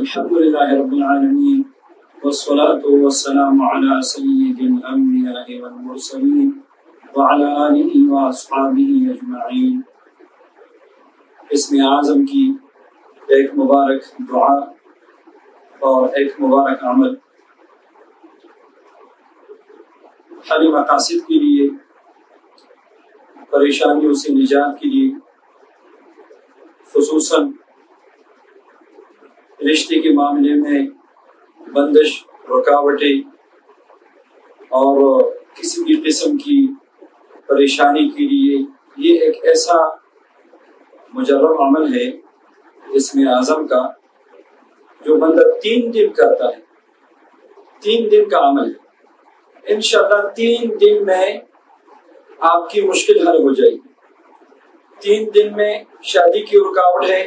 الحمد لله رب العالمين والصلاة والسلام على سيد الأنبياء والمرسلين وعلى آله وأصحابه أجمعين۔ اسم اعظم کی ایک مبارک دعا اور ایک مبارک عمل حل مقاصد کے لیے، پریشانیوں سے نجات کے لیے، خصوصاً رشتے کے معاملے میں بندش، رکاوٹیں اور کسی بھی قسم کی پریشانی کے لیے یہ ایک ایسا مجرب عمل ہے اسم اعظم کا، جو بندہ 3 دن کرتا ہے۔ 3 دن کا عمل ہے، انشاءاللہ 3 دن میں آپ کی مشکل حل ہو جائے گی۔ 3 دن میں شادی کی رکاوٹ ہے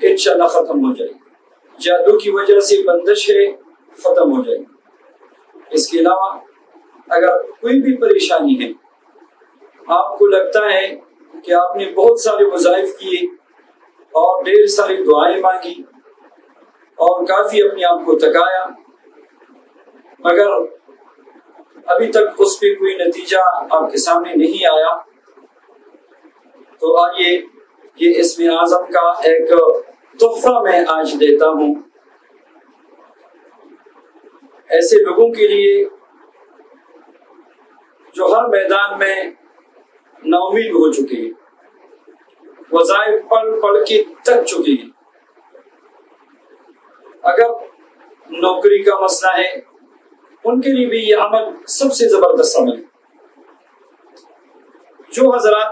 انشاءاللہ ختم ہو جائے گی، جادو کی وجہ سے بندش ہے ختم ہو جائے گی۔ اس کے علاوہ اگر کوئی بھی پریشانی ہے، آپ کو لگتا ہے کہ آپ نے بہت سارے وظائف کیے اور ڈھیر ساری دعائیں مانگی اور کافی اپنے آپ کو تکایا، مگر ابھی تک اس پہ کوئی نتیجہ آپ کے سامنے نہیں آیا، تو آئیے یہ اسم اعظم کا ایک تحفہ میں آج دیتا ہوں ایسے لوگوں کے لیے جو ہر میدان میں نا امید ہو چکے ہیں، وظائف پڑھ کے تک چکے ہیں۔ اگر نوکری کا مسئلہ ہے، ان کے لیے بھی یہ عمل سب سے زبردست عمل ہے۔ جو حضرات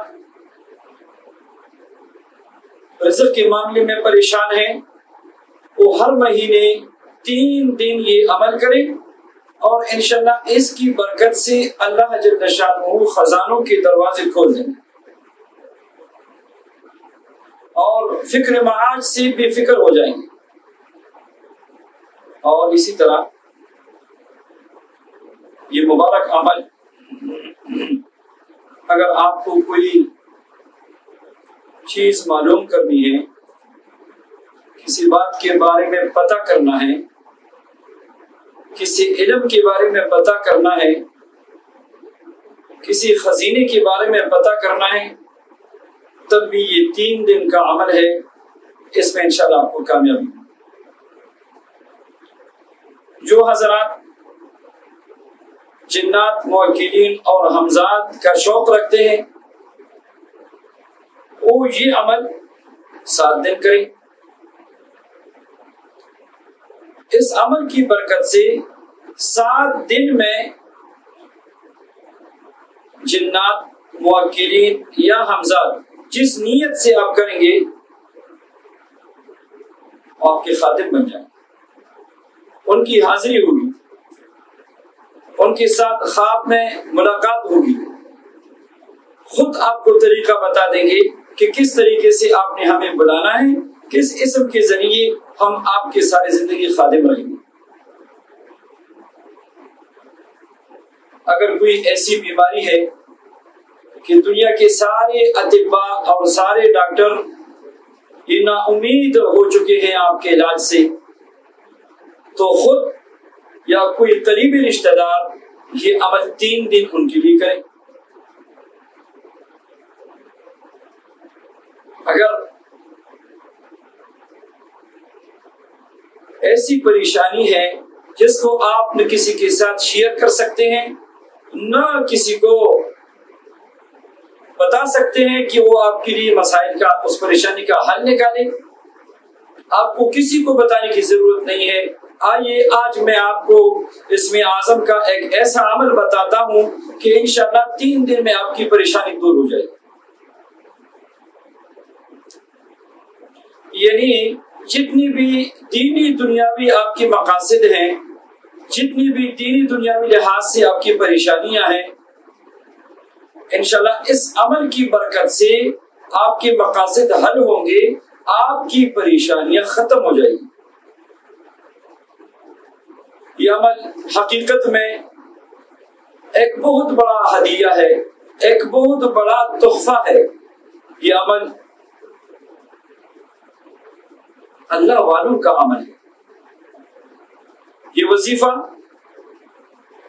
رزق کے معاملے میں پریشان ہیں، وہ ہر مہینے 3 دن یہ عمل کریں اور انشاءاللہ اس کی برکت سے اللہ جل شانہ خزانوں کے دروازے کھول دیں گے اور فکر معاش سے بے فکر ہو جائیں گے۔ اور اسی طرح یہ مبارک عمل، اگر آپ کو کوئی چیز معلوم کرنی ہے، کسی بات کے بارے میں پتہ کرنا ہے، کسی علم کے بارے میں پتہ کرنا ہے، کسی خزینے کے بارے میں پتہ کرنا ہے، تب بھی یہ 3 دن کا عمل ہے، اس میں انشاءاللہ آپ کو کامیابی ہو۔ جو حضرات جنات، موکلین اور حمزات کا شوق رکھتے ہیں، وہ یہ عمل 7 دن کریں۔ اس عمل کی برکت سے 7 دن میں جنات، موکلین یا حمزات جس نیت سے آپ کریں گے، آپ کے خادم بن جائیں، ان کی حاضری ہوگی، ان کے ساتھ خواب میں ملاقات ہوگی، خود آپ کو طریقہ بتا دیں گے کہ کس طریقے سے آپ نے ہمیں بلانا ہے، کس اسم کے ذریعے ہم آپ کے سارے زندگی خادم رہیں گے۔ اگر کوئی ایسی بیماری ہے کہ دنیا کے سارے اطباء اور سارے ڈاکٹر یہ نا امید ہو چکے ہیں آپ کے علاج سے، تو خود یا کوئی قریبی رشتہ دار یہ عمل 3 دن ان کے لیے کریں۔ اگر ایسی پریشانی ہے جس کو آپ نہ کسی کے ساتھ شیئر کر سکتے ہیں، نہ کسی کو بتا سکتے ہیں کہ وہ آپ کے لیے مسائل کا، اس پریشانی کا حل نکالے، آپ کو کسی کو بتانے کی ضرورت نہیں ہے، آئیے آج میں آپ کو اسم اعظم کا ایک ایسا عمل بتاتا ہوں کہ انشاءاللہ 3 دن میں آپ کی پریشانی دور ہو جائے گی۔ یعنی جتنی بھی دینی دنیاوی آپ کے مقاصد ہیں، جتنی بھی دینی دنیاوی لحاظ سے آپ کی پریشانیاں ہیں، انشاءاللہ اس عمل کی برکت سے آپ کے مقاصد حل ہوں گے، آپ کی پریشانیاں ختم ہو جائیں گی۔ یہ عمل حقیقت میں ایک بہت بڑا ہدیہ ہے، ایک بہت بڑا تحفہ ہے۔ یہ عمل اللہ والوں کا عمل ہے، یہ وظیفہ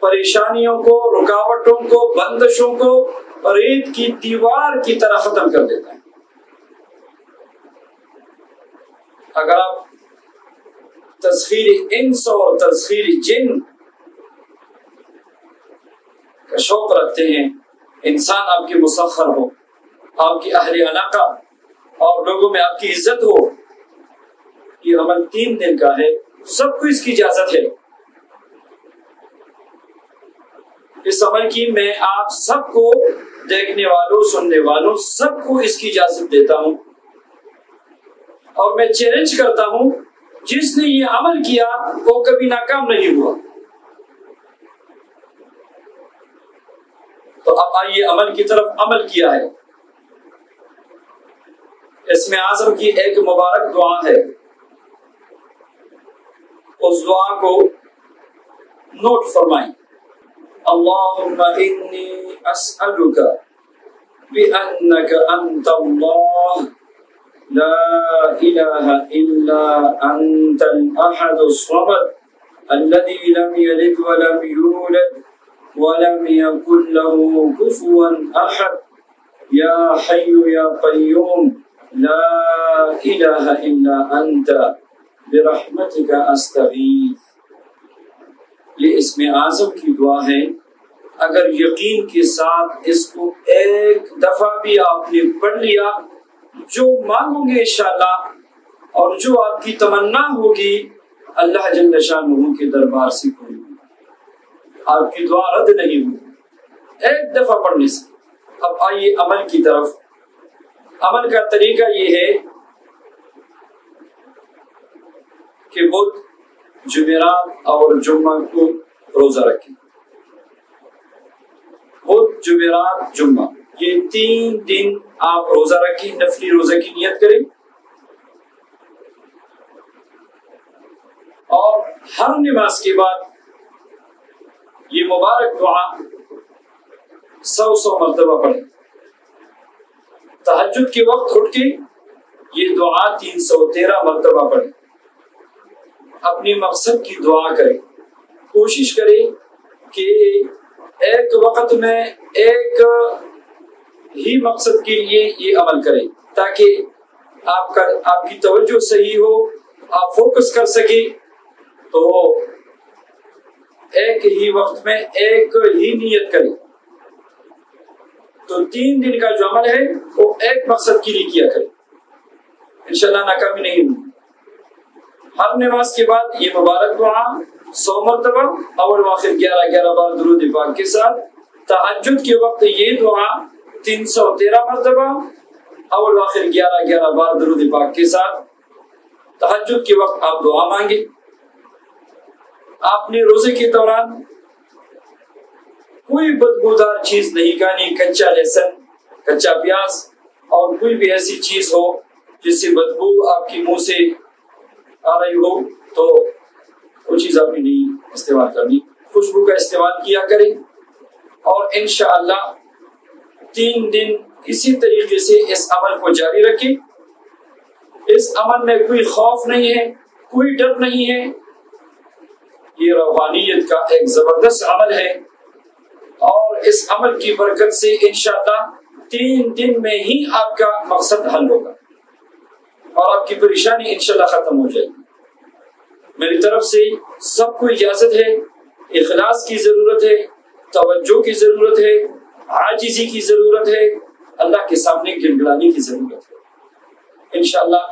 پریشانیوں کو، رکاوٹوں کو، بندشوں کو ریت کی دیوار کی طرح ختم کر دیتا ہے۔ اگر آپ تسخیر انس اور تسخیر جن کا شوق رکھتے ہیں، انسان آپ کے مسخر ہو، آپ کی اہل علاقہ اور لوگوں میں آپ کی عزت ہو، یہ عمل 3 دن کا ہے، سب کو اس کی اجازت ہے۔ اس عمل کی میں آپ سب کو، دیکھنے والوں، سننے والوں، سب کو اس کی اجازت دیتا ہوں، اور میں چیلنج کرتا ہوں جس نے یہ عمل کیا وہ کبھی ناکام نہیں ہوا۔ تو اب آئیے عمل کی طرف۔ عمل کیا ہے، اسم اعظم کی ایک مبارک دعا ہے، اس دعا کو نوٹ فرمائیں۔ اللہم انی اسألک بأنک انت اللہ لا الہ الا انت الاحد الصمد الذي لم يلد ولم يولد ولم يكن له كفوا احد یا حی یا قیوم لا الہ الا انت برحمتک استغیث۔ یہ اسم اعظم کی دعا ہے، اگر یقین کے ساتھ اس کو ایک دفعہ بھی آپ نے پڑھ لیا، جو مانگو گے انشاءاللہ اور جو آپ کی تمنا ہوگی اللہ جل شانہ کے دربار سے پوری ہوگی، آپ کی دعا رد نہیں ہوگی ایک دفعہ پڑھنے سے۔ اب آئیے عمل کی طرف۔ عمل کا طریقہ یہ ہے کہ بدھ، جمعرات اور جمعہ کو روزہ رکھیں۔ بدھ، جمعرات، جمعہ، یہ 3 دن آپ روزہ رکھیں، نفلی روزہ کی نیت کریں، اور ہر نماز کے بعد یہ مبارک دعا 100 مرتبہ پڑھیں۔ تہجد کے وقت اٹھ کے یہ دعا 313 مرتبہ پڑھیں۔ اپنی مقصد کی دعا کریں، کوشش کریں کہ ایک وقت میں ایک ہی مقصد کے لیے یہ عمل کریں، تاکہ آپ کی توجہ صحیح ہو، آپ فوکس کر سکیں۔ تو ایک ہی وقت میں ایک ہی نیت کریں۔ تو 3 دن کا جو عمل ہے وہ ایک مقصد کے لیے کیا کریں، انشاءاللہ ناکامی نہیں ہوگی۔ ہر نماز کے بعد یہ مبارک دعا 100 مرتبہ، اول واخر 11 بار درود پاک کے ساتھ۔ تہجد کے وقت یہ دعا 313 مرتبہ، اول واخر 11 بار درود پاک کے ساتھ۔ تہجد کے وقت آپ دعا مانگیں۔ آپ نے روزے کے دوران کوئی بدبودار چیز نہیں کھانی، کچا لہسن، کچا پیاز اور کوئی بھی ایسی چیز ہو جس سے بدبو آپ کی منہ سے آ رہی ہو تو وہ چیز آپ نے نہیں استعمال کرنی، خوشبو کا استعمال کیا کریں۔ اور انشاءاللہ 3 دن اسی طریقے سے اس عمل کو جاری رکھیں۔ اس عمل میں کوئی خوف نہیں ہے، کوئی ڈر نہیں ہے، یہ روحانیت کا ایک زبردست عمل ہے، اور اس عمل کی برکت سے انشاءاللہ 3 دن میں ہی آپ کا مقصد حل ہوگا اور آپ کی پریشانی انشاءاللہ ختم ہو جائے گی۔ میری طرف سے سب کو اجازت ہے، اخلاص کی ضرورت ہے، توجہ کی ضرورت ہے، عاجزی کی ضرورت ہے، اللہ کے سامنے گڑگڑانے کی ضرورت ہے۔ انشاءاللہ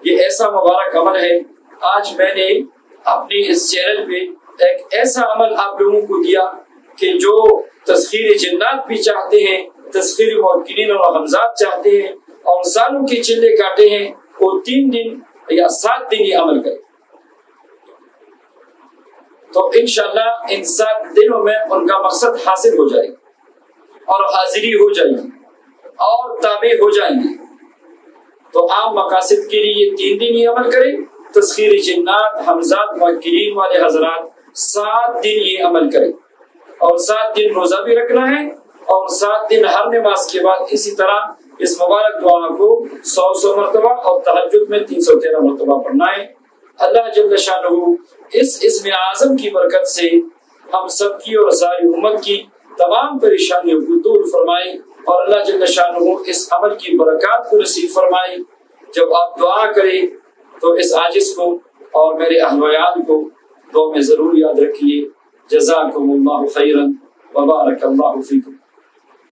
یہ ایسا مبارک عمل ہے۔ آج میں نے اپنی اس چینل پہ ایک ایسا عمل آپ لوگوں کو دیا کہ جو تسخیر جنات بھی چاہتے ہیں، تسخیر موکلین اور حمزات چاہتے ہیں اور سالوں کے چلے کاٹے ہیں، وہ 3 دن یا 7 دن یہ عمل کریں۔ تو انشاءاللہ ان 7 دنوں میں ان کا مقصد حاصل ہو جائے گا اور حاضری ہو جائے گی اور تابع ہو جائیں گے۔ تو عام مقاصد کے لیے 3 دن یہ عمل کریں۔ تسخیر جنات، حمزات، موکلین والے حضرات 7 دن یہ عمل کریں، اور 7 دن روزہ بھی رکھنا ہے، اور 7 دن ہر نماز کے بعد اسی طرح اس مبارک دعا کو 100 مرتبہ اور تہجد میں 313 مرتبہ پڑھنا ہے۔ اللہ جل شانہ اس اسم اعظم کی برکت سے ہم سب کی اور ساری امت کی تمام پریشانیوں کو دور فرمائے، اور اللہ جل شانہ اس عمل کی برکات کو نصیب فرمائے۔ جب آپ دعا کریں تو اس عاجز کو اور میرے اہل و عیال کو دعا میں ضرور یاد رکھیے۔ جزاکم اللہ خیرا وبارک اللہ فیکم۔